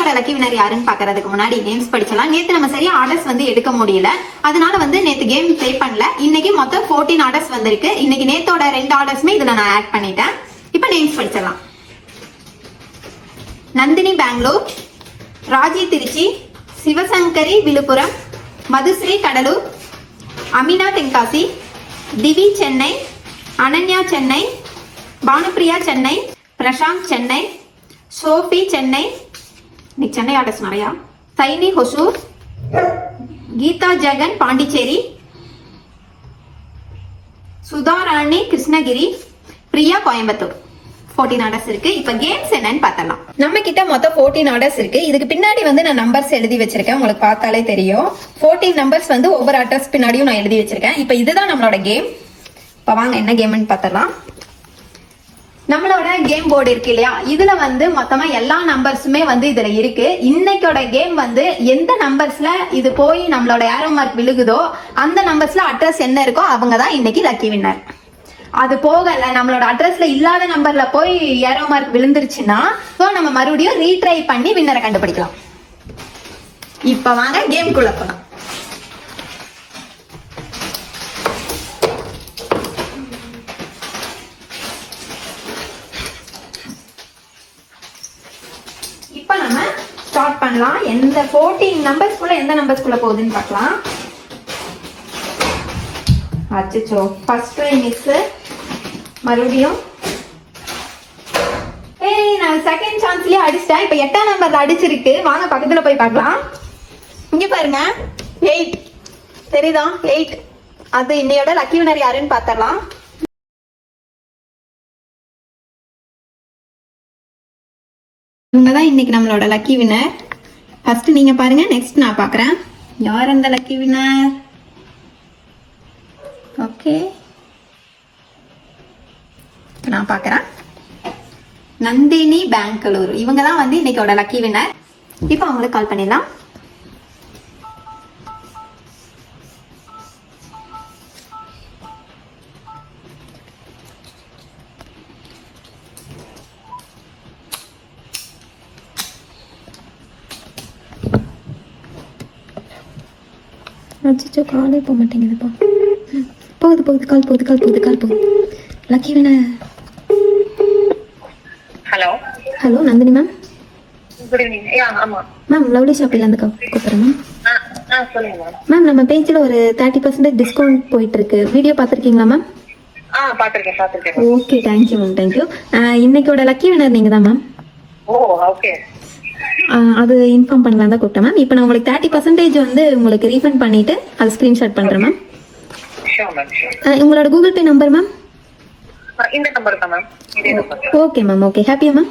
இன்னைக்கோட lucky வினர் யாருன்னு பாக்குறதுக்கு முன்னாடி நேம்ஸ் படிச்சலாம். நேத்து நம்ம சரியா ஆர்டர்ஸ் வந்து எடுக்க முடியல, அதனால வந்து நேத்து கேம் ப்ளே பண்ணல. இன்னைக்கு மொத்தம் 14 ஆர்டர்ஸ் வந்திருக்கு. இன்னைக்கு நேத்தோட 2 ஆர்டர்ஸ்மே இதுல நான் ஆட் பண்ணிட்டேன். இப்ப நேம்ஸ் படிச்சலாம். நந்தினி பெங்களூர், ராஜி திருச்சி, சிவசங்கரி விழுப்புரம், மதுஸ்ரீ கடலூர், அமினா தென்காசி, திவி சென்னை, அனன்யா சென்னை, பானுப்பிரியா சென்னை, பிரசாந்த் சென்னை, சோபி சென்னை, இன்னைக்கு சென்னை ஆர்டர்ஸ் நிறையா, சைனி ஹொசூர், கீதா ஜெகன் பாண்டிச்சேரி, சுதாராணி கிருஷ்ணகிரி, பிரியா கோயம்புத்தூர். 14 ஆர்டர்ஸ் இருக்கு. இப்ப கேம்ஸ் என்னன்னு பார்த்தலாம். நம்ம கிட்ட மொத்தம் 14 ஆர்டர்ஸ் இருக்கு. இதுக்கு பின்னாடி வந்து நான் நம்பர்ஸ் எழுதி வச்சிருக்கேன், உங்களுக்கு பார்த்தாலே தெரியும். 14 நம்பர்ஸ் வந்து ஒவ்வொரு அட்ரஸ் பின்னாடியும் நான் எழுதி வச்சிருக்கேன். இப்ப இதுதான் நம்மளோட கேம். இப்ப வாங்க என்ன கேம்னு பார்த்தலாம். நம்மளோட கேம் போர்டு இருக்கு இல்லையா, இதுல வந்து மொத்தமா எல்லா நம்பர்ஸுமே வந்து இதுல இருக்கு. இன்னைக்கோட கேம் வந்து எந்த நம்பர்ஸ்ல இது போய் நம்மளோட ஏரோ மார்க் விழுகுதோ அந்த நம்பர்ஸ்ல அட்ரஸ் என்ன இருக்கோ அவங்க தான் இன்னைக்கு லக்கி வின்னர். அது போகல, நம்மளோட அட்ரஸ்ல இல்லாத நம்பர்ல போய் ஏரோ மார்க் விழுந்துருச்சுன்னா நம்ம மறுபடியும் ரீட்ரை பண்ணி வின்னரை கண்டுபிடிக்கலாம். இப்ப வாங்க கேம்குள்ள போலாம். இப்ப நம்ம ஸ்டார்ட் பண்ணலாம். எந்த 14 நம்பர்ஸ்குள்ள எந்த நம்பர்ஸ்குள்ள போகுதுன்னு பார்க்கலாம். அச்சோ, ஃபர்ஸ்ட் ட்ரை மிஸ். மறுபடியும் நான் செகண்ட் சான்ஸ்லயே அடிச்சிட்டேன். இப்ப 8ஆம் நம்பர்ல அடிச்சிருக்கு. வாங்க பக்கத்துல போய் பார்க்கலாம். இங்க பாருங்க 8 தெரியுதா? 8. அது இன்னையோட லக்கி வினர் யாருன்னு பார்த்தரலாம். இவங்கதான் இன்னைக்கு நம்மளோட லக்கி வினர். ஃபர்ஸ்ட் நீங்க பாருங்க, நெக்ஸ்ட் நான் பாக்குறேன் யார் அந்த லக்கி வினர். ஓகே, நான் பாக்குறேன் நந்தினி பெங்களூர். இவங்க தான் வந்து இன்னைக்கோட லக்கி வின்னர். இப்போ அவங்களுக்கு கால் பண்ணிடலாம். அச்சோ, காலே போக மாட்டேங்குதுப்பா. போகுது கால் போகுது. Lucky winner. Hello Nandini ma'am. Good evening. ஆமா மேம், லவ்லி ஷாப்பிங்ல இருந்து கூப்பிடுறேன் மேம். சொல்லுங்க மேம். மேம், நம்ம பேஜ்ல ஒரு 30% டிஸ்கவுண்ட் போயிட்டு இருக்கு. வீடியோ பாத்திருக்கீங்களா மேம்? பாத்திருக்கேன். Okay, thank you ma'am, thank you. இன்னைக்கோட லக்கி வினர் நீங்க தான் மேம். Oh okay. அது இன்ஃபார்ம் பண்ணலாம் தான் கூப்பிட்டேன் மேம். இப்போ நான் உங்களுக்கு 30% வந்து உங்களுக்கு ரீஃபண்ட் பண்ணிட்டு அது ஸ்கிரீன்ஷாட் பண்றேன் மேம். உங்களோட கூகுள் பே நம்பர் மேம்? இந்த நம்பர் தான் மேம். இதே நம்பர். Okay ma'am. ஓகே, ஹாப்பியா மேம்?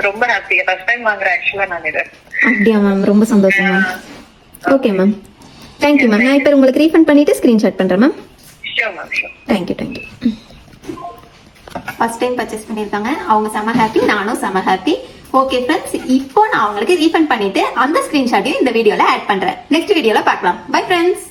ரொம்ப ஹாப்பி. ஃபர்ஸ்ட் டைம் வாங்குறேன் ஆக்சுவலா நான் இது. அப்படியா மேம்? ரொம்ப சந்தோஷம் ma'am. Okay ma'am, thank you ma'am. நான் இப்போ உங்களுக்கு ரீஃபண்ட் பண்ணிட்டு ஸ்கிரீன்ஷாட் பண்றேன் ma'am. Sure ma'am, sure. Thank you. First time purchase பண்ணிருக்காங்க, அவங்க செம ஹாப்பி, நானும் செம ஹாப்பி. ஓகே ஃப்ரெண்ட்ஸ், இப்போ நான் அவங்களுக்கு ரீஃபண்ட் பண்ணிட்டு அந்த ஸ்கிரீன்ஷாட்டையும் இந்த வீடியோல ஆட் பண்றேன். நெக்ஸ்ட் வீடியோல பார்க்கலாம். Bye friends.